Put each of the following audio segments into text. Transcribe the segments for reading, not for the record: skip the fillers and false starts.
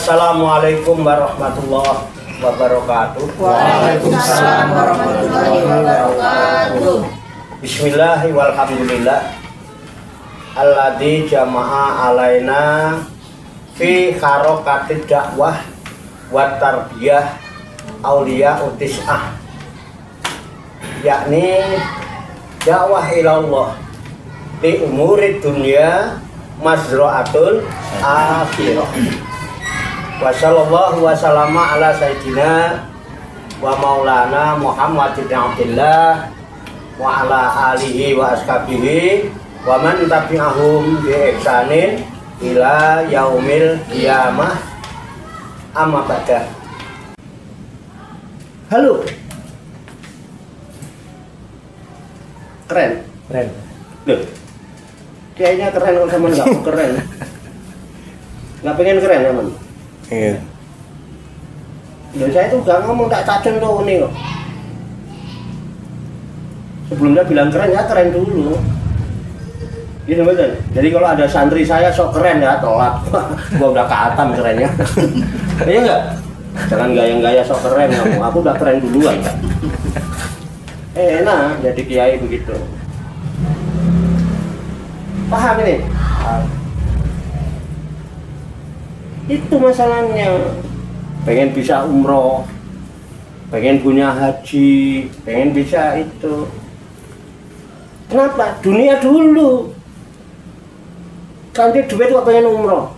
Assalamualaikum warahmatullahi wabarakatuh. Waalaikumsalam warahmatullahi wabarakatuh. Bismillahi walhamdulillah. Alladzi jama'a alaina fi harokatid dakwah wa tarbiyah auliya utis'ah, yakni dakwah ilallah di umurid dunia mazra'atul akhirah. Wa sallallahu wa sallama ala sayyidina wa maulana Muhammad bin Abdullah wa ala alihi wa ashabihi wa man tabi'ahum bi ihsanin ila yaumil qiyamah. Amma ba'da. Halo. Keren. Loh. Kayaknya keren kalau teman enggak keren. Enggak pengen keren teman. Iya. Ya saya tuh gak ngomong tak cacen tuh ini kok. Sebelum dia bilang keren ya keren dulu. Gitu betul. Jadi kalau ada santri saya sok keren ya telat. Gua udah keatam kerennya. Iya enggak? Jangan gaya-gaya sok keren kamu. Aku udah keren duluan kan. Enak jadi kiai begitu. Paham ini? Itu masalahnya. Pengen bisa umroh, pengen punya haji, pengen bisa itu. Kenapa? Dunia dulu. Nanti duit kok pengen umroh.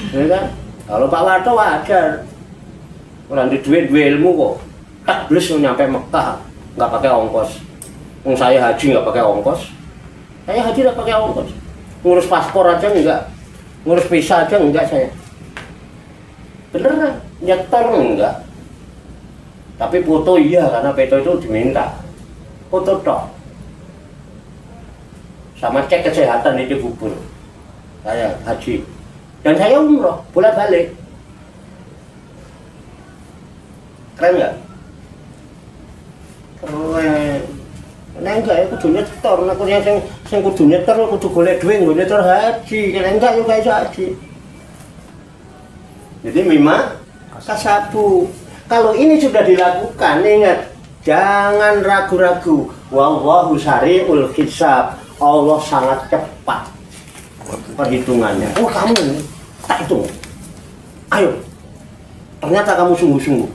Ya kan? Kalau Pak Warto wajar. Orang di duit ilmu kok. Tak beli nyampe Mekah, nggak pakai ongkos. Saya haji nggak pakai ongkos. Saya haji nggak pakai ongkos. Ngurus paspor aja enggak. Ngurus visa aja enggak saya. Beneran, nyetor enggak. Tapi foto iya, karena foto itu diminta. Foto toh. Sama cek kesehatan itu bubur. Saya haji. Dan saya umroh, bolak-balik. Keren nggak? Keren. Nah enggak ya kudu nyetor, nah kudu yang kudu nyetor, kudu golek duit, kudu nyetor haji. Kalau enggak juga iso haji. Jadi memang kasabu. Kalau ini sudah dilakukan, ingat, jangan ragu-ragu. Wallahu sari'ul hisab. Allah sangat cepat perhitungannya. Oh kamu tak hitung. Ayo. Ternyata kamu sungguh-sungguh.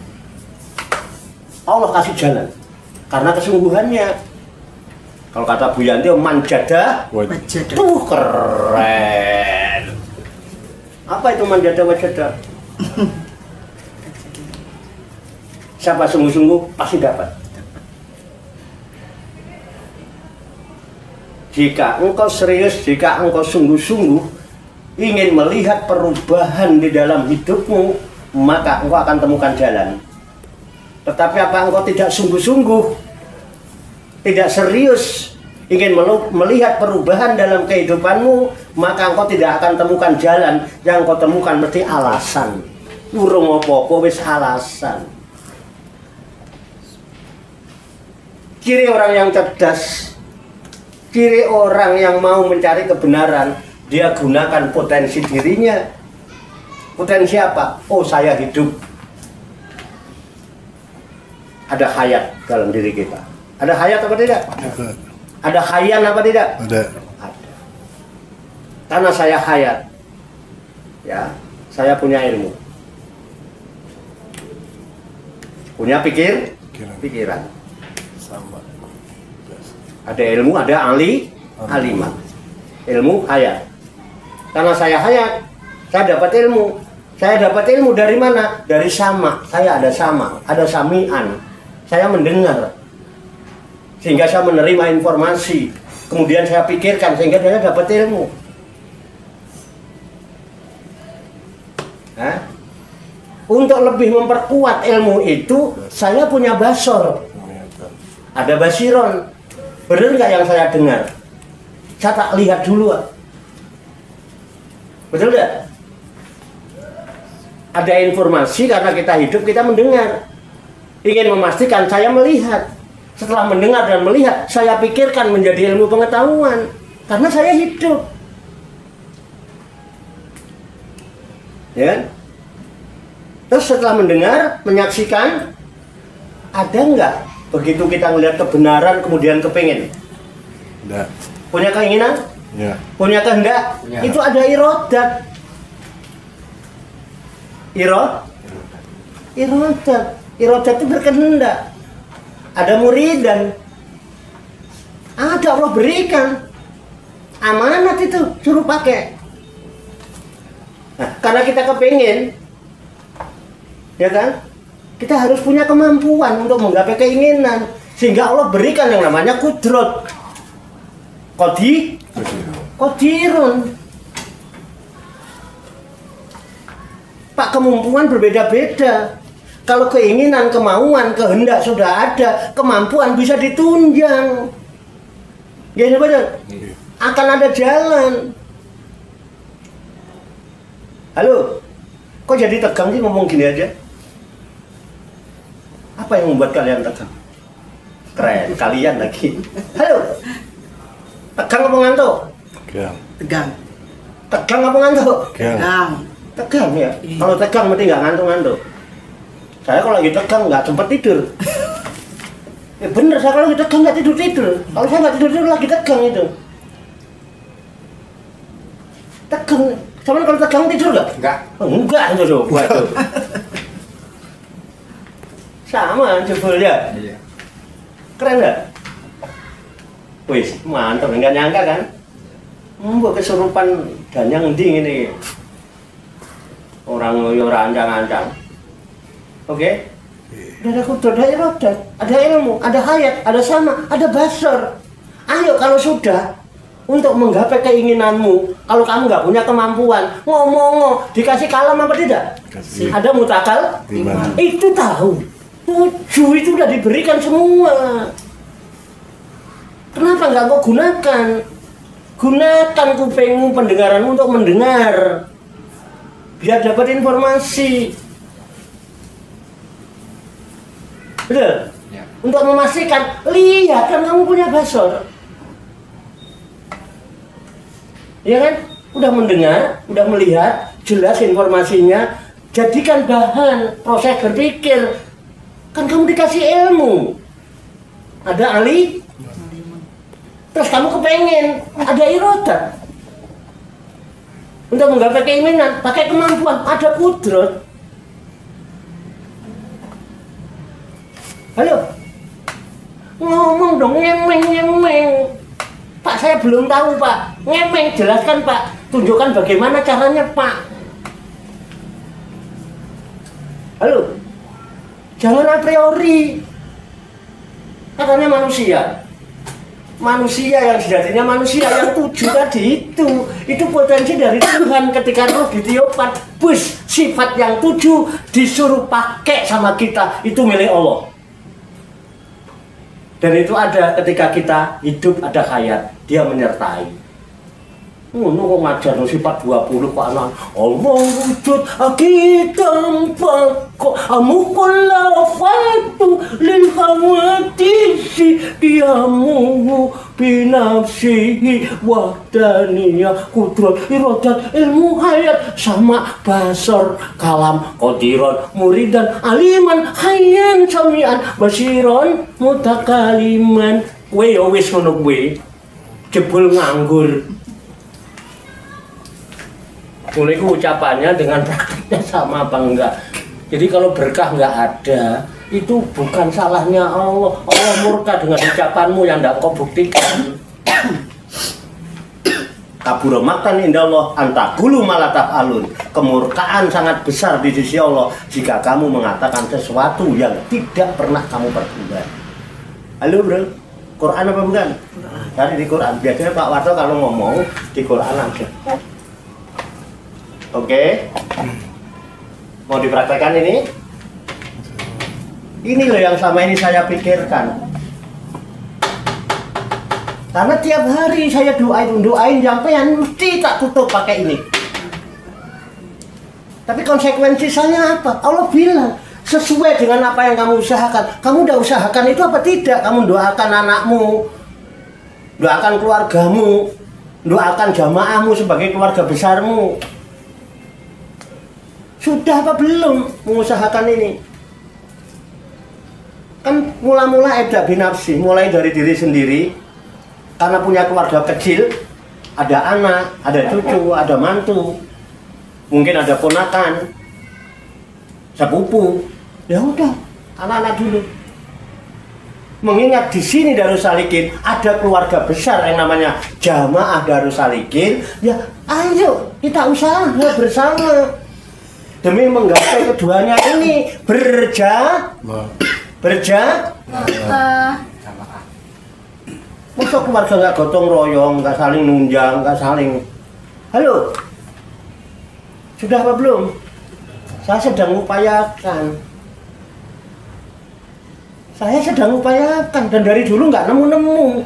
Allah kasih jalan. Karena kesungguhannya. Kalau kata Bu Yanti, manjada wajada. Tuh keren. Apa itu manjada wajada? Siapa sungguh-sungguh pasti dapat. Jika engkau serius, jika engkau sungguh-sungguh ingin melihat perubahan di dalam hidupmu, maka engkau akan temukan jalan. Tetapi apa engkau tidak sungguh-sungguh, tidak serius ingin melihat perubahan dalam kehidupanmu, maka engkau tidak akan temukan jalan. Yang engkau temukan mesti alasan. Urung apa-apa wis alasan. Ciri orang yang cerdas, ciri orang yang mau mencari kebenaran, dia gunakan potensi dirinya. Potensi apa? Oh, saya hidup. Ada hayat dalam diri kita. Ada hayat apa tidak? Ada. Ada khayan apa tidak? Ada. Ada. Karena saya hayat, ya, saya punya ilmu, punya pikiran. Sama. Ada ilmu, ada alimat. Ilmu hayat. Karena saya hayat, saya dapat ilmu. Saya dapat ilmu dari mana? Dari sama. Saya ada sama, ada samian. Saya mendengar. Sehingga saya menerima informasi. Kemudian saya pikirkan sehingga saya dapat ilmu. Hah? Untuk lebih memperkuat ilmu itu, saya punya basor. Ada basiron. Benar nggak yang saya dengar? Saya tak lihat dulu. Betul nggak? Ada informasi karena kita hidup, kita mendengar. Ingin memastikan, saya melihat. Setelah mendengar dan melihat, saya pikirkan menjadi ilmu pengetahuan. Karena saya hidup. Ya kan? Terus setelah mendengar, menyaksikan, ada nggak begitu kita melihat kebenaran kemudian kepingin? Enggak. Punya keinginan? Ya. Punya kehendak? Ya. Itu ada irodat. Irodat itu berkehendak. Ada muridan. Ada Allah berikan. Amanat itu, suruh pakai. Nah, karena kita kepingin, ya kan? Kita harus punya kemampuan untuk menggapai keinginan, sehingga Allah berikan yang namanya kudrot, kodirun. Pak, kemampuan berbeda-beda. Kalau keinginan, kemauan, kehendak sudah ada, kemampuan bisa ditunjang. Ya betul. Akan ada jalan. Halo, kok jadi tegang sih ngomong gini aja? Apa yang membuat kalian tegang? Keren, kalian lagi. Halo, tegang apa ngantuk? Tegang. Tegang. Tegang apa ngantuk? Tegang. Tegang. Tegang ya. Kalau tegang berarti nggak ngantuk-ngantuk. Saya kalau lagi tegang nggak sempat tidur. Bener, saya kalau lagi tegang nggak tidur. Kalau saya nggak tidur lagi tegang itu. Tegang. Sama kalau tegang tidur nggak? Enggak. Enggak itu tuh, buat tuh. Sama jebulnya. Iya. Keren nggak? Wis, mantap, nggak nyangka kan? Mbok kesurupan dan yang dingin ini. Orang ancang-ancang. Oke? Ada kudrat, ada irodat, ada ilmu, ada hayat, ada sama, ada basar. Ayo kalau sudah untuk menggapai keinginanmu, kalau kamu nggak punya kemampuan, ngomong, dikasih kalam apa tidak? Kasih. Ada mutakal? Iman. Itu tahu. 7 itu udah diberikan semua. Kenapa nggak kau gunakan? Gunakan kupingmu, pendengaranmu untuk mendengar, biar dapat informasi. Betul? Ya. Untuk memastikan, lihat kan kamu punya basor. Ya kan? Udah mendengar, udah melihat, jelas informasinya, jadikan bahan proses berpikir. Kan kamu dikasih ilmu. Ada ahli, terus kamu kepengen, ada irodat. Untuk menggapai keinginan, pakai kemampuan, ada kudrat. Halo, ngomong dong, ngemeng. Pak, saya belum tahu Pak. Ngemeng, jelaskan Pak. Tunjukkan bagaimana caranya Pak. Halo, jangan a priori. Katanya manusia yang sejatinya manusia yang 7 tadi itu potensi dari Tuhan. Ketika roh ditiupkan, bus sifat yang 7 disuruh pakai sama kita, itu milik Allah. Dan itu ada ketika kita hidup, ada hayat, dia menyertai. Ngono kok ngajar sifat 20 kok anak Allah wujud akitam kok amukallafatu lil hawadisi diamu binafsihi wahdaniyah kudrat irodat ilmu hayat sama basar kalam qadiran muridan aliman hayyan samian basiron mutakaliman. Kowe ya wis ngono kuwi jebul nganggur. Mulai ucapannya dengan praktiknya sama apa enggak. Jadi kalau berkah enggak ada, itu bukan salahnya Allah. Allah murka dengan ucapanmu yang enggak kau buktikan. Kabura maqtan indallah antaqulu ma la taf'alun. Kemurkaan sangat besar di sisi Allah jika kamu mengatakan sesuatu yang tidak pernah kamu perbuat. Halo bro, Quran apa bukan? Tadi di Quran. Biasanya Pak Warto kalau ngomong di Quran aja. Oke, mau dipraktekkan ini? Ini loh yang sama ini saya pikirkan. Karena tiap hari saya doain sampean mesti tak tutup pakai ini. Tapi konsekuensi saya apa? Allah bilang sesuai dengan apa yang kamu usahakan. Kamu udah usahakan itu apa tidak? Kamu doakan anakmu, doakan keluargamu, doakan jamaahmu sebagai keluarga besarmu. Sudah apa belum mengusahakan ini? Kan mula-mula ebda binafsi, mulai dari diri sendiri. Karena punya keluarga kecil, ada anak, ada cucu, ada mantu, mungkin ada ponakan, sepupu. Ya udah, anak-anak dulu. Mengingat di sini Darus Salikin ada keluarga besar yang namanya Jamaah Darus Salikin, ya ayo kita usaha bersama demi menggapai keduanya ini masa keluarga nggak gotong royong, nggak saling nunjang, nggak saling. Halo, sudah apa belum? Saya sedang upayakan. Dan dari dulu nggak nemu-nemu.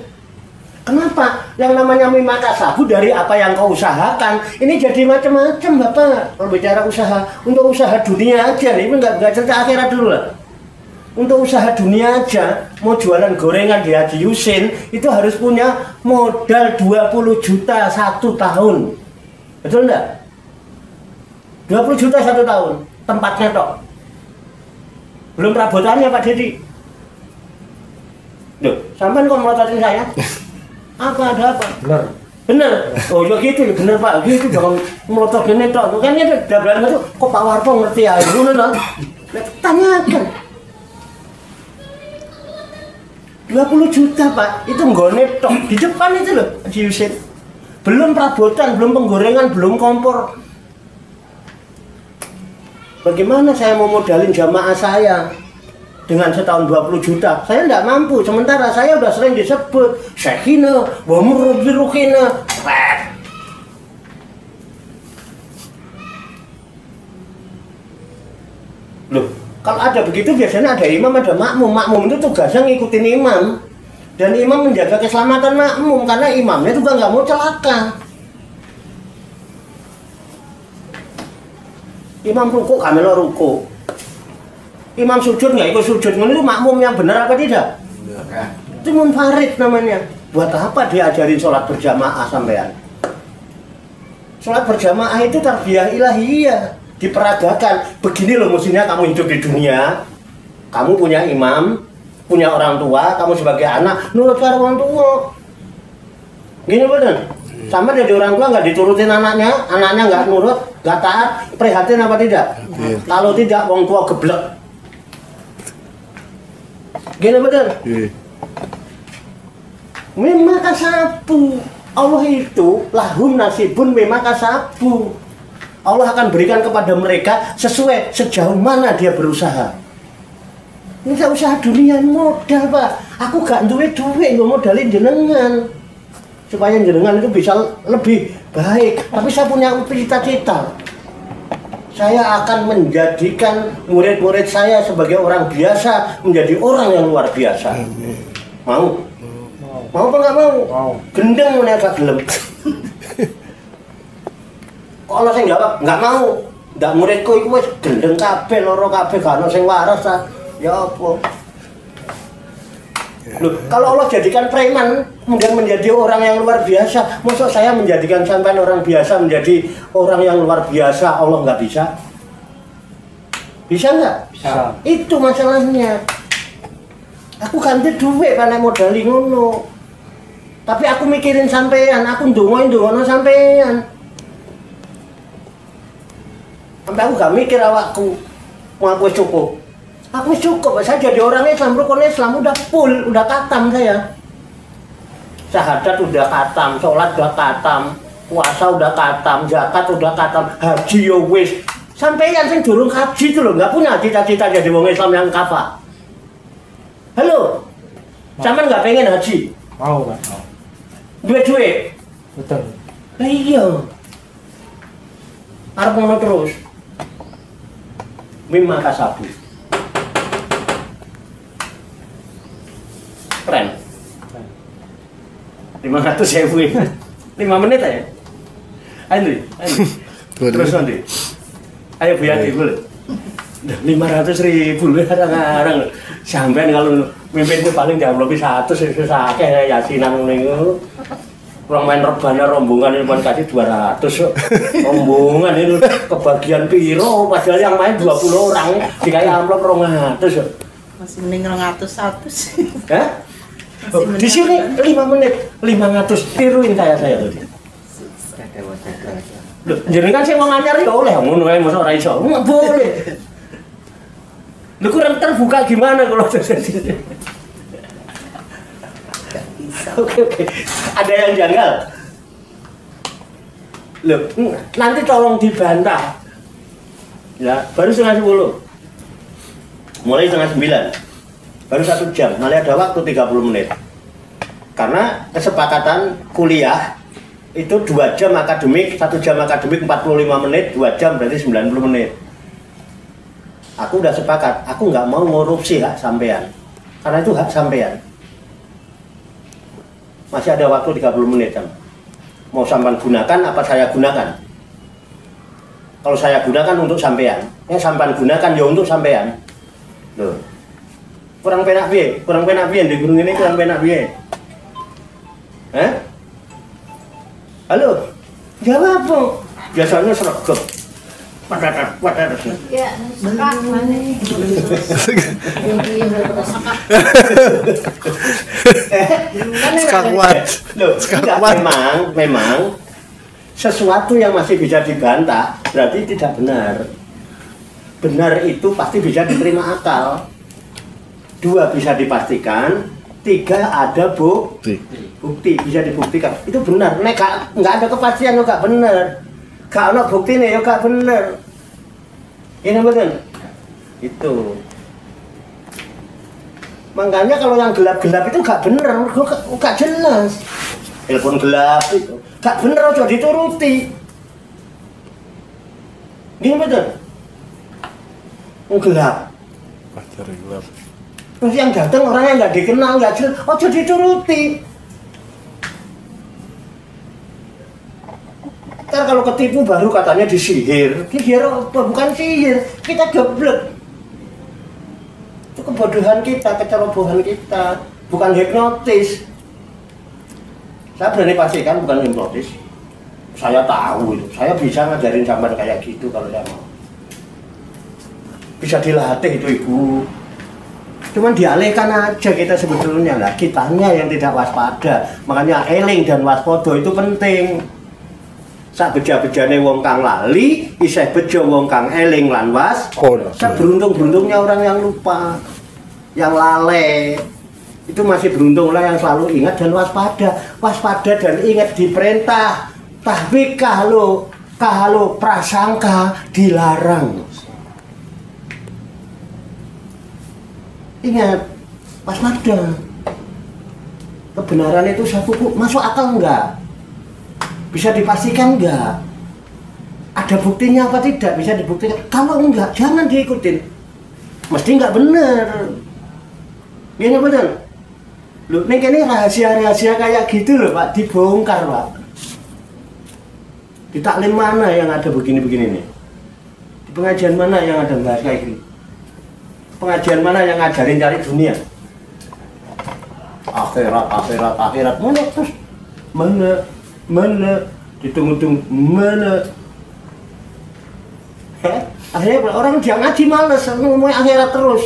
Kenapa? Yang namanya mimaka sabu dari apa yang kau usahakan. Ini jadi macam-macam, Bapak. Kalau bicara usaha, untuk usaha dunia aja, ini nggak cerita akhirat dulu lah. Untuk usaha dunia aja, mau jualan gorengan di Haji Yusin, itu harus punya modal 20 juta 1 tahun. Betul enggak? 20 juta 1 tahun, tempatnya tok. Belum perabotannya Pak Dedi. Loh, sampean kok melototin saya? Apa ada apa? Bener. Oh ya gitu, bener Pak. Gitu jangan melotot gini tok. Kan itu dabelan itu kok Pak Warpo ngerti ya? Ngono lho. Tanyakan. 20 juta Pak, itu nggone tok di depan itu loh, di Yusin. Belum perabotan, belum penggorengan, belum kompor. Bagaimana saya mau modalin jamaah saya dengan setahun 20 juta? Saya tidak mampu, sementara saya udah sering disebut Syekhina, wa murabbirukhina. Loh, kalau ada begitu biasanya ada imam, ada makmum. Makmum itu tugasnya ngikutin imam. Dan imam menjaga keselamatan makmum, karena imamnya juga nggak mau celaka. Imam ruku, kamelo ruku. Imam sujud nggak ikut sujud. Itu makmum yang benar apa tidak? Itu munfarid namanya. Buat apa diajarin sholat berjamaah sampean? Sholat berjamaah itu tarbiyah ilahiyah. Diperagakan, begini loh mestinya kamu hidup di dunia. Kamu punya imam, punya orang tua, kamu sebagai anak nurut ke orang tua. Gini bener. Sama jadi orang tua nggak diturutin anaknya nggak nurut, nggak taat, prihatin apa tidak? Kalau tidak, orang tua geblek. Gini bener. Memang kasabu. Allah itu lahum nasibun memang kasabu. Allah akan berikan kepada mereka sesuai sejauh mana dia berusaha. Ini usaha dunia modal Pak. Aku gak duit nggak modalin jenengan supaya jenengan itu bisa lebih baik. Tapi saya punya cita-cita. Saya akan menjadikan murid-murid saya sebagai orang biasa menjadi orang yang luar biasa. Mau? Mau apa nggak mau? Gendeng mereka gelem. Kalau saya jawab nggak mau, nggak muridku itu wes gendeng kabeh, loro kabeh, gak ono sing waras ta. Ya apa? Loh, kalau Allah jadikan preman kemudian menjadi orang yang luar biasa, maksud saya menjadikan sampean orang biasa menjadi orang yang luar biasa, Allah nggak bisa? Bisa nggak? Bisa. Itu masalahnya. Aku ganti duit karena modali ngono. Tapi aku mikirin sampean, aku ndonga sampean. Sampai aku gak mikir awakku, aku cukup. Aku cukup, saya jadi orang Islam, rukun Islam udah full, udah katam saya. Syahadat udah katam, sholat udah katam, puasa udah katam, zakat udah katam, haji ya wis. Sampai yang sing durung haji itu loh, nggak punya cita-cita jadi wong Islam yang kafah. Halo, sampean nggak pengen haji? Mau Pak. Duit-duit? Betul. Nah iya. Arep ngono terus. Mimma kasabu. Keren. 500.000 ini. 5 menit aja. Ayo, terus nanti. Ayo Bu Yati boleh. 500.000 loh kadang-kadang. Sampean kalau mimpin itu paling jam lebih 100 susah kayak yasinan niku. Kurang main rebana rombongan ini kan kasih 200 kok. Rombongan itu kebagian piro padahal yang main 20 orang dikasih amplop 200 kok. Masih mending 200 sih. Hah? Di sini 5 menit 500 tiruin saya tadi. Loh, jenengan sing mau nganyar ya oleh ngono ae mosok ora iso. Enggak boleh. Lu kurang terbuka gimana kalau terjadi? Oke. Ada yang janggal? Loh, nanti tolong dibantah. Ya, baru 8:30. Mulai 8:30. Baru 1 jam, malah ada waktu 30 menit. Karena kesepakatan kuliah itu 2 jam akademik, 1 jam akademik 45 menit, 2 jam berarti 90 menit. Aku udah sepakat, aku nggak mau ngorupsi hak sampean. Karena itu hak sampean. Masih ada waktu 30 menit kan. Mau sampean gunakan apa saya gunakan? Kalau saya gunakan untuk sampean, ya sampean gunakan ya untuk sampean. Loh. Kurang penak piye? Kurang penak piye di gunung ini kurang penak piye? Hah? Halo? Jawab dong. Biasanya sregep. Padat. Ya, sekak mana? Sekakuat. Loh, enggak, memang sesuatu yang masih bisa dibantah berarti tidak benar. Benar itu pasti bisa diterima akal. 2 bisa dipastikan, 3 ada bukti bisa dibuktikan. Itu benar. Nek nggak ada kepastian kok nggak benar. Gak ada bukti nih, gak bener. Ini betul. Itu. Makanya kalau yang gelap-gelap itu gak bener, gak jelas. Telepon gelap itu gak bener, udah dituruti. Gini betul. Gelap. Gelap. Terus yang datang orang yang nggak dikenal, nggak jelas, udah dituruti. Ntar kalau ketipu baru katanya disihir. Sihir apa? Bukan sihir, kita geblek. Itu kebodohan kita, kecerobohan kita, bukan hipnotis. Saya berani pastikan bukan hipnotis. Saya tahu itu, saya bisa ngajarin sampean kayak gitu kalau saya mau. Bisa dilatih itu ibu. Cuman dialihkan aja kita sebetulnya lah, kitanya yang tidak waspada. Makanya eling dan waspada itu penting. Sak beja-bejane wong kang lali, isih bejo wong kang eling lan waspada. Seberuntung-beruntungnya orang yang lupa, yang lalai. Itu masih beruntunglah yang selalu ingat dan waspada. Waspada dan ingat diperintah. Tapi kalau prasangka dilarang. Ingat, waspada. Kebenaran itu satu masuk akal enggak? Bisa dipastikan enggak? Ada buktinya apa tidak? Bisa dibuktikan. Kalau enggak, jangan diikutin. Mesti enggak bener. Gini betul. Loh, ini rahasia-rahasia kayak gitu loh Pak, dibongkar Pak. Di taklim mana yang ada begini-begini nih? Di pengajian mana yang ada bahas kayak gini? Pengajian mana yang ngajarin cari dunia? Akhirat. Mana terus? Mana? Ditunggu-tunggu mana? Akhirnya orang dia ngaji males, ngomong akhirat terus.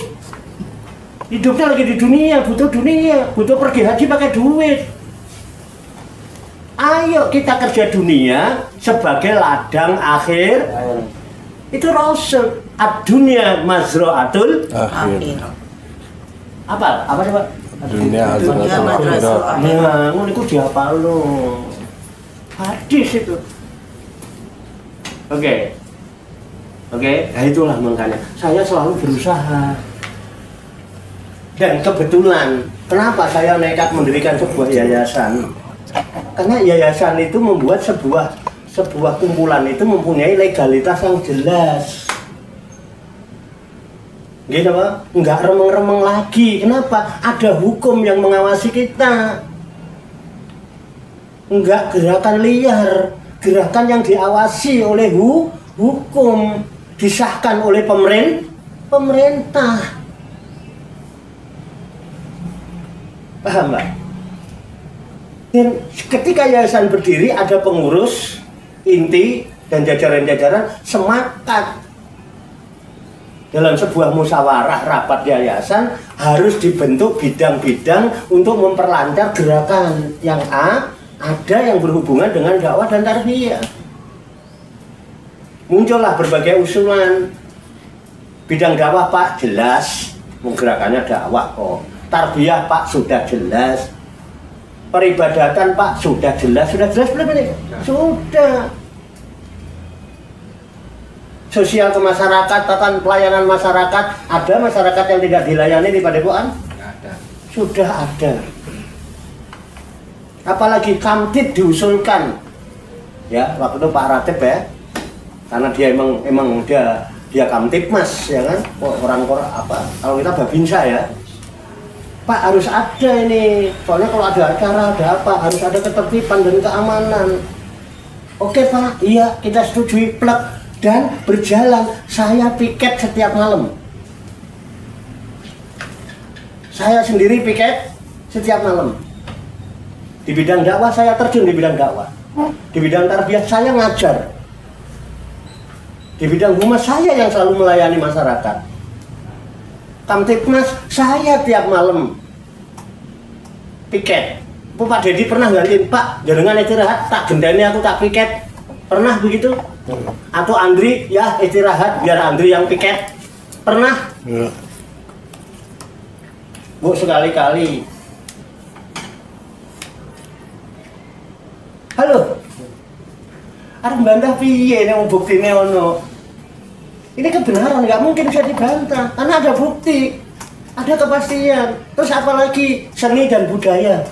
Hidupnya lagi di dunia, butuh pergi haji pakai duit. Ayo kita kerja dunia sebagai ladang akhir. Itu Rasul. Ad-dunya mazra'atul Akhir. Apa coba? Dunia mazra'atul akhir. Nah, ngono iku dihafal lo. Hadis itu. Oke, nah itulah makanya saya selalu berusaha. Dan kebetulan, kenapa saya nekat mendirikan sebuah yayasan? Karena yayasan itu membuat sebuah kumpulan itu mempunyai legalitas yang jelas. Gitu Pak, nggak remeng-remeng lagi. Kenapa? Ada hukum yang mengawasi kita. Enggak gerakan liar, gerakan yang diawasi oleh hukum, disahkan oleh pemerintah. Paham Mbak? Dan ketika yayasan berdiri, ada pengurus inti dan jajaran-jajaran sepakat dalam sebuah musyawarah rapat yayasan harus dibentuk bidang-bidang untuk memperlancar gerakan yang ada yang berhubungan dengan dakwah dan tarbiyah. Muncullah berbagai usulan. Bidang dakwah Pak jelas, gerakannya dakwah kok. Tarbiyah Pak sudah jelas. Peribadatan Pak sudah jelas belum ini? Sudah. Sosial ke masyarakat, tata pelayanan masyarakat, ada masyarakat yang tidak dilayani di Padepokan? Ada. Sudah ada. Apalagi Kamtib diusulkan, ya waktu itu Pak Ratib ya, karena dia emang dia Kamtib Mas, ya kan? Orang apa? Kalau kita Babinsa ya. Pak harus ada ini, soalnya kalau ada acara, ada apa, harus ada ketertiban dan keamanan. Oke Pak, iya kita setujui, plek dan berjalan. Saya piket setiap malam. Saya sendiri piket setiap malam. Di bidang dakwah saya terjun di bidang dakwah. Di bidang tarbiyah saya ngajar. Di bidang humas saya yang selalu melayani masyarakat. Kamtibmas saya tiap malam piket. Pak Dedi pernah gantiin, Pak jangan istirahat, tak gendani aku tak piket. Pernah begitu? Atau Andri ya istirahat biar Andri yang piket. Pernah? Ya. Bu sekali-kali. Halo. Arep bantah piye nek buktine ono. Ini kebenaran, nggak mungkin bisa dibantah karena ada bukti, ada kepastian. Terus apalagi seni dan budaya.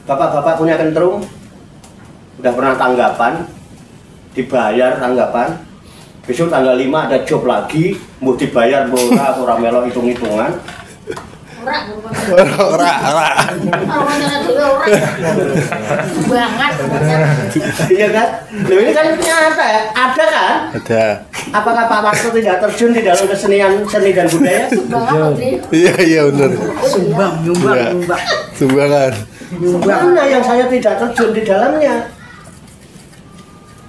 Bapak-bapak punya kentrung, udah pernah tanggapan, dibayar tanggapan. Besok tanggal 5 ada job lagi, mau dibayar orang melok hitung-hitungan. Ora. Banget. Iya kan? Loh ini kan nyata ya, ada kan? Ada. Apakah Pak Warto tidak terjun di dalam kesenian seni dan budaya? Iya benar. Sumbangan. Mana yang saya tidak terjun di dalamnya?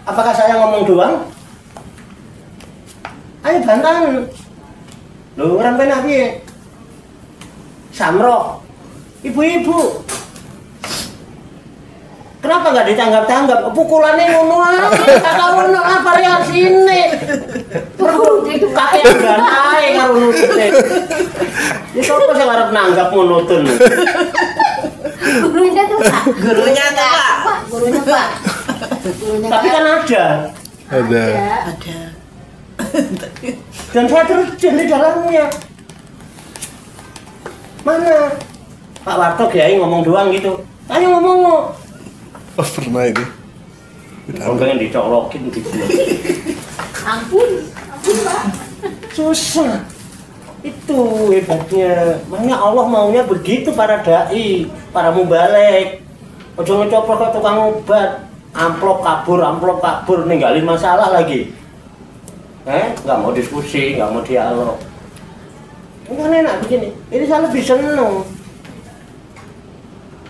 Apakah saya ngomong doang? Ayo bantahan. Loh orang penak piye? Samro, ibu-ibu, kenapa nggak ditanggap-tanggap? Pukulannya ngono aja, ngono apa variasi ini? Perlu itu kakek dan ayah karo nutune. Ini siapa sih harap nanggap monotun? Gurunya tuh Pak. Gurunya Pak. Tapi kan ada. Dan saya terjun di dalamnya. Mana? Pak Warto Kiai ngomong doang gitu. Ayo ngomong lo. Oh pernah ini. Pengen dicolokin gitu. Ampun Pak. Susah. Itu hebatnya. Makanya Allah maunya begitu para dai, para mubalek. Ojo ngecoprok ke tukang obat. Amplop kabur, ninggalin masalah lagi. Nggak mau diskusi, nggak mau dialog. Kan enak begini, ini saya lebih seneng.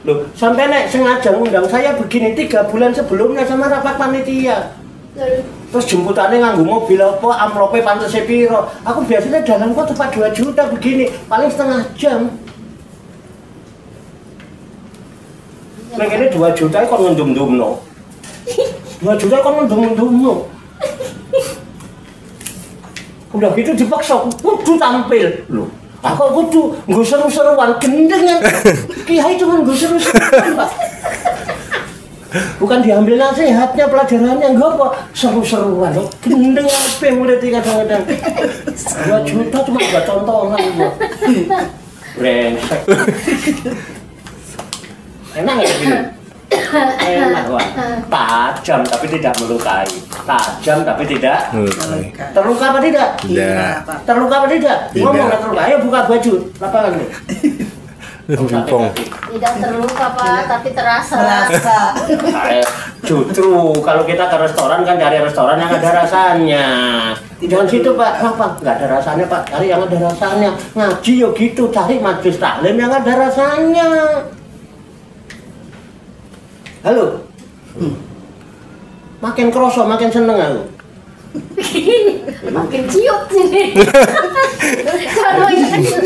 Loh, sampai nek sengaja ngundang saya begini 3 bulan sebelumnya sama rapat panitia. Terus jemputannya nganggo mobil apa, amplopnya pantesnya piro. Aku biasanya dalam kok tepat 2 juta begini, paling setengah jam. Mungkin 2 juta kok ngendum-ndum no. 2 juta kok ngendum-ndum no. Udah gitu dipaksa, kudu tampil loh. Aku kudu nggo seru-seruan gendengan. Kiai cuma nggo seru-seruan, Pak. Bukan diambil nasihatnya, pelajarannya enggak apa, seru-seruan loh. Gendeng ape murid kadang-kadang. 2 juta cuma buat tontonan gua. Brengsek. Enak ya gini? Enak wah. Tajam tapi tidak melukai. Tajam tapi tidak terluka apa tidak? Tidak. Terluka apa tidak? Ngomong nggak terluka. Ayo buka baju lapangan nih. Tidak terluka Pak, tapi terasa. Justru kalau kita ke restoran kan cari restoran yang ada rasanya. Jangan situ Pak, kenapa? Nggak ada rasanya Pak, cari yang ada rasanya. Ngaji yo gitu, cari majelis taklim yang ada rasanya. Halo. Makin kroso, makin seneng aku. Makin ciut sini. Kalau ini kan ciut.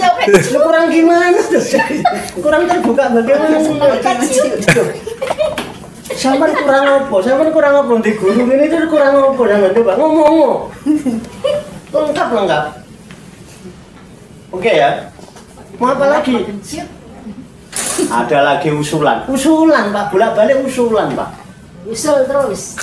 Lu kurang gimana tuh? Kurang terbuka bagaimana? Sampai kurang apa di guru ini tuh kurang apa? Jangan coba ngomong. Lengkap. Oke ya. Mau apa lagi? Ada lagi usulan Pak, bolak-balik usulan Pak. Usul terus.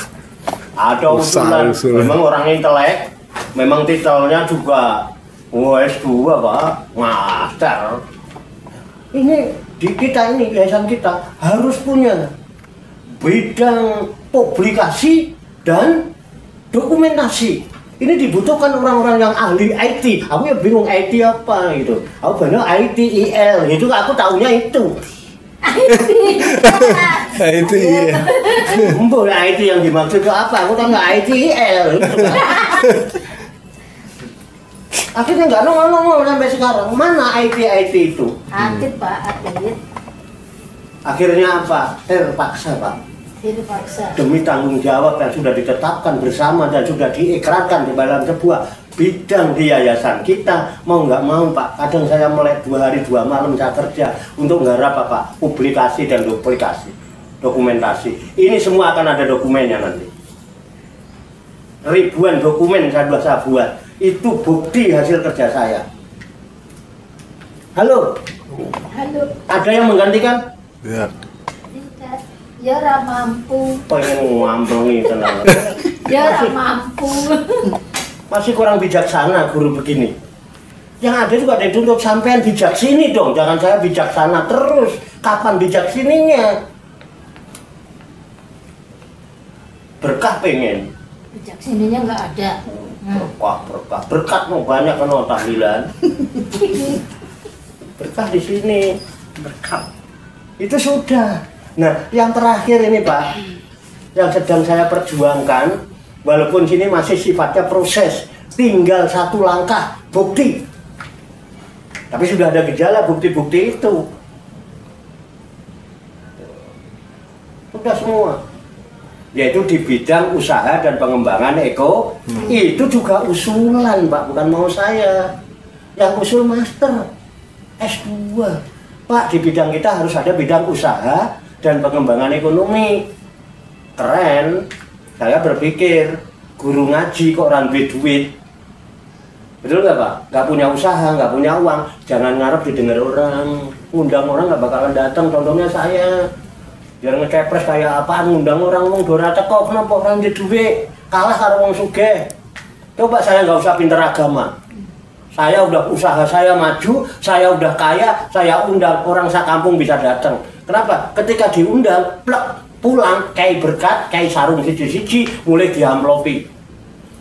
Ada usulan. Memang orang intelek, memang titelnya juga S2 Pak, master. Ini di kita ini, yayasan kita harus punya bidang publikasi dan dokumentasi. Ini dibutuhkan orang-orang yang ahli IT. Aku ya bingung IT apa gitu. Aku benar ITIL, itu aku tahunya itu. Itu iya. Mbok IT yang dimaksud itu apa? Aku tahu nggak ITIL. Akhirnya nggak nongol sampai sekarang. Mana IT itu? Aktif Pak, aktif. Akhirnya apa? Terpaksa Pak. Dipaksa. Demi tanggung jawab yang sudah ditetapkan bersama dan sudah diikrarkan di dalam sebuah bidang di yayasan kita, mau nggak mau Pak, kadang saya melek 2 hari 2 malam saya kerja untuk nggarap Pak, publikasi dan dokumentasi. Ini semua akan ada dokumennya nanti. Ribuan dokumen saya buat, itu bukti hasil kerja saya. Halo, ada yang menggantikan? Ya. Ya ora mampu. Pengen ngamplungi tenang. Ya ora mampu. Masih kurang bijaksana guru begini. Yang ada juga dituntut sampean bijak sini dong. Jangan saya bijaksana terus. Kapan bijak sininya? Berkah pengen. Bijak sininya nggak ada. Berkah. Berkat mau banyak kan tahlilan. Berkah di sini. Berkah. Itu sudah. Nah, yang terakhir ini Pak, yang sedang saya perjuangkan, walaupun sini masih sifatnya proses, tinggal 1 langkah bukti. Tapi sudah ada gejala bukti-bukti itu. Sudah semua. Yaitu di bidang usaha dan pengembangan Itu juga usulan Pak, bukan mau saya. Yang usul master S2. Pak, di bidang kita harus ada bidang usaha dan pengembangan ekonomi. Keren. Saya berpikir guru ngaji kok orang duit. Betul nggak Pak? Nggak punya usaha, nggak punya uang, jangan ngarep didengar orang. Ngundang orang nggak bakalan datang. Contohnya saya, biar ngekepres kayak apaan, ngundang orang wong dora teko, kenapa orang di duit kalah karo wong sugih. Coba saya nggak usah pinter agama. Saya udah usaha saya maju, saya udah kaya, saya undang orang sakampung bisa datang. Kenapa? Ketika diundang, plek, pulang, kayak berkat, kayak sarung siji-siji, mulai diamplopi.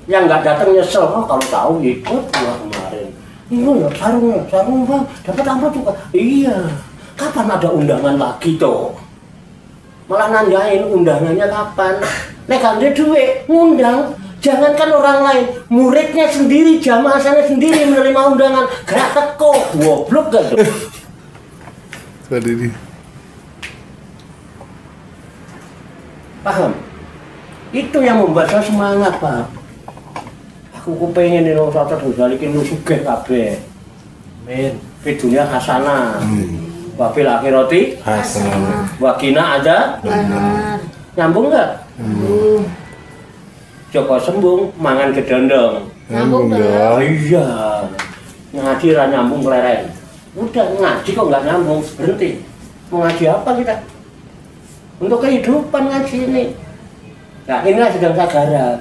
Yang nggak datang nyesel, kalau tahu ikut pulang kemarin. Iya, sarung bang, dapat amplop juga. Iya, kapan ada undangan lagi toh? Malah nanyain undangannya kapan? Nek kan dia duit, ngundang. Jangankan orang lain, muridnya sendiri, jamaah sana sendiri menerima undangan, gak teko, goblok gak tuh? Tadi. Paham? Itu yang membuat saya semangat Pak. Aku pengen ini rata balikin lu sugih kabeh. Amin. Fi dunya hasanah. Wa fil akhirati Hasanah. wa qina aja. Benar. Nyambung enggak? Joko sembung mangan gedondong. Nyambung Oh dong. iya. Ngaji ra nyambung keleren. Udah ngaji kok nggak nyambung, berhenti. Mau ngaji apa kita? Untuk kehidupan ngaji ini. Nah, inilah sedang saya garap.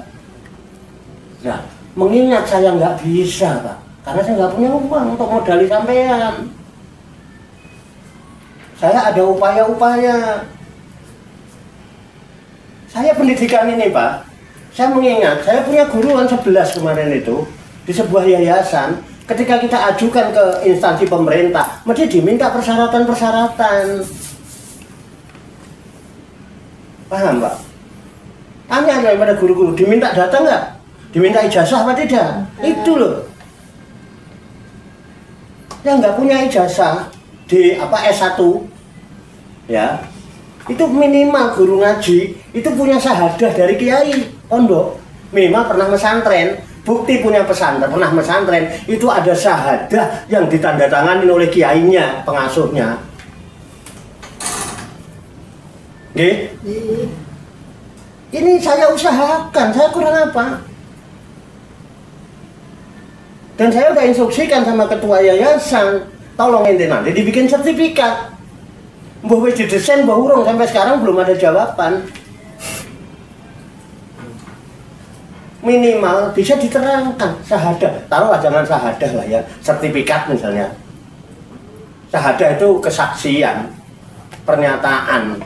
Nah, mengingat saya nggak bisa, Pak, karena saya nggak punya uang untuk modali sampean. Saya ada upaya-upaya. Saya pendidikan ini, Pak. Saya mengingat, saya punya guruan 11 kemarin itu di sebuah yayasan. Ketika kita ajukan ke instansi pemerintah, mesti diminta persyaratan-persyaratan. Paham, Pak? Tanya daripada guru-guru, diminta data nggak? Diminta ijazah apa tidak? Itu loh. Yang nggak punya ijazah di S1, ya, Itu minimal guru ngaji itu punya syahadah dari kiai pondok, minimal pernah pesantren. Bukti punya pesantren, pernah pesantren itu ada syahadah yang ditandatangani oleh kiainya, pengasuhnya. Nggih? Ini saya usahakan, saya kurang apa? Dan saya udah instruksikan sama ketua yayasan, tolong ente nanti dibikin sertifikat. Mbah wis didesain mbah urung sampai sekarang belum ada jawaban. Minimal bisa diterangkan syahadah, taruhlah jangan syahadah lah ya, sertifikat misalnya. Syahadah itu kesaksian, pernyataan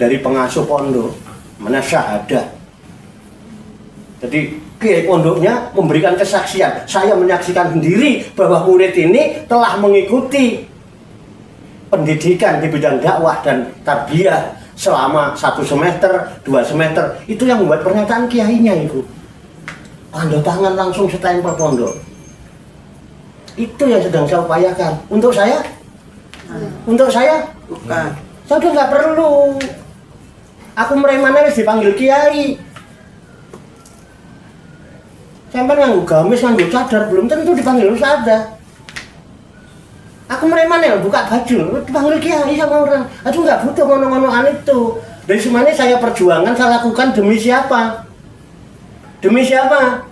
dari pengasuh pondok, mana syahadah. Jadi kiai pondoknya memberikan kesaksian, saya menyaksikan sendiri bahwa murid ini telah mengikuti pendidikan di bidang dakwah dan tarbiyah selama 1 semester, 2 semester. Itu yang membuat pernyataan kiainya itu. Tanda tangan langsung setempel pondok. Itu yang sedang saya upayakan. Untuk saya? Untuk saya? Bukan. Saya udah nggak perlu. Aku meremana harus dipanggil kiai. Sampai nganggo gamis, nganggo cadar, belum tentu dipanggil ustadzah. Aku meremana buka baju, dipanggil kiai sama orang. Aduh nggak butuh ngono-ngonoan itu. Dari semuanya saya perjuangan, saya lakukan demi siapa? Demi siapa?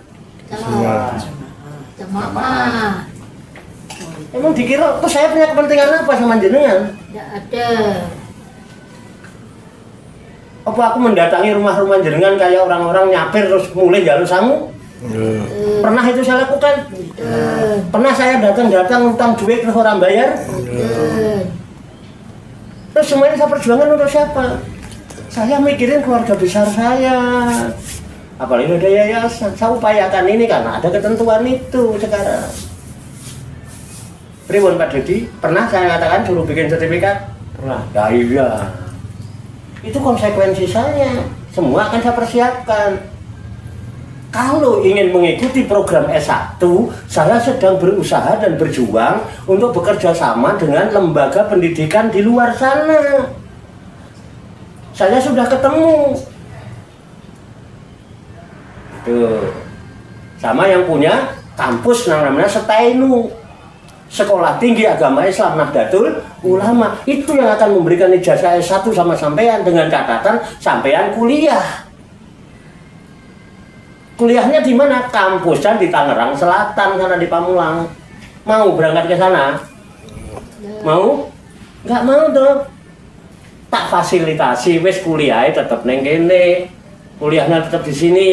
Jamaah. Emang dikira, kok saya punya kepentingan apa sama jenengan? Tidak ada. Apa aku mendatangi rumah-rumah jenengan kayak orang-orang nyapir terus mulai jalur sangu? Pernah itu saya lakukan? Pernah saya datang utang duit terus orang bayar? Terus semuanya saya perjuangkan untuk siapa? Saya mikirin keluarga besar saya. Apalagi ada yayasan, saya upayakan ini karena ada ketentuan itu sekarang. Pripun Pak Dedi? Pernah saya katakan suruh bikin sertifikat? Pernah. Ya iya. Itu konsekuensi saya. Semua akan saya persiapkan. Kalau ingin mengikuti program S1, saya sedang berusaha dan berjuang untuk bekerja sama dengan lembaga pendidikan di luar sana. Saya sudah ketemu. Tuh. Sama yang punya kampus namanya Setainu, Sekolah Tinggi Agama Islam Nahdlatul Ulama. Itu yang akan memberikan ijazah S1 sama sampean dengan catatan sampean kuliah. Kuliahnya di mana? Kampusnya di Tangerang Selatan, sana di Pamulang. Mau berangkat ke sana? Mau? Nggak mau tuh. Tak fasilitasi, wes kuliahnya tetap neng kene. Kuliahnya tetap di sini.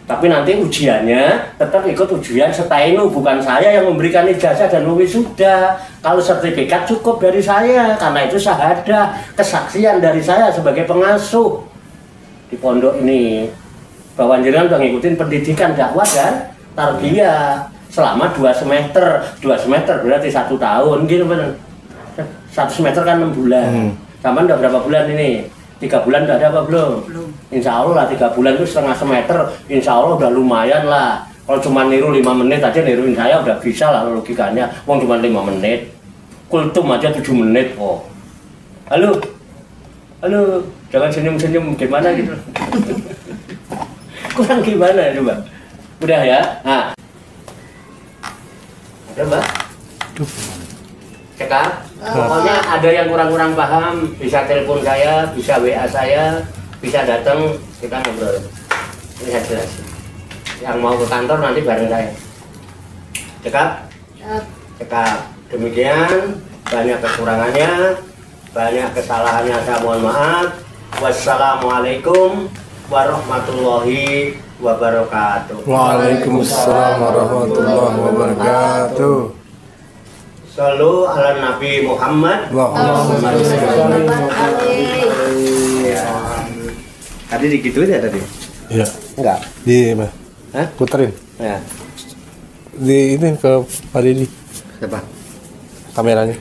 Tapi nanti ujiannya tetap ikut ujian Setainu, bukan saya yang memberikan ijazah dan wisuda. Kalau sertifikat cukup dari saya, karena itu syahadah, kesaksian dari saya sebagai pengasuh di pondok ini. Bahwa jenengan sudah ngikutin pendidikan dakwah dan tarbiyah selama 2 semester. 2 semester berarti 1 tahun gitu bener. 1 semester kan 6 bulan. Sama udah berapa bulan ini? 3 bulan udah ada apa belum? Belum. Insya Allah lah 3 bulan itu setengah semester, insya Allah udah lumayan lah. Kalau cuma niru 5 menit aja niruin saya udah bisa lah logikanya. Wong cuma 5 menit, kultum aja 7 menit kok. Halo, halo, jangan senyum-senyum gimana gitu. Kurang gimana coba? Udah ya? Nah. Ada Mbak? Cekak? Pokoknya ada yang kurang-kurang paham, bisa telepon saya, bisa WA saya, bisa datang, kita ngobrol. Ini saya jelasin. Yang mau ke kantor nanti bareng saya. Cekak? Cekak. Demikian, banyak kekurangannya, banyak kesalahannya, saya mohon maaf. Wassalamualaikum warahmatullahi wabarakatuh. Waalaikumsalam warahmatullahi wabarakatuh. Sallu ala Nabi Muhammad. Tadi digituin ya tadi? Iya. Enggak. Di mana? Hah? Puterin. Ya. Di ini ke Pak Didi Siapa? kameranya.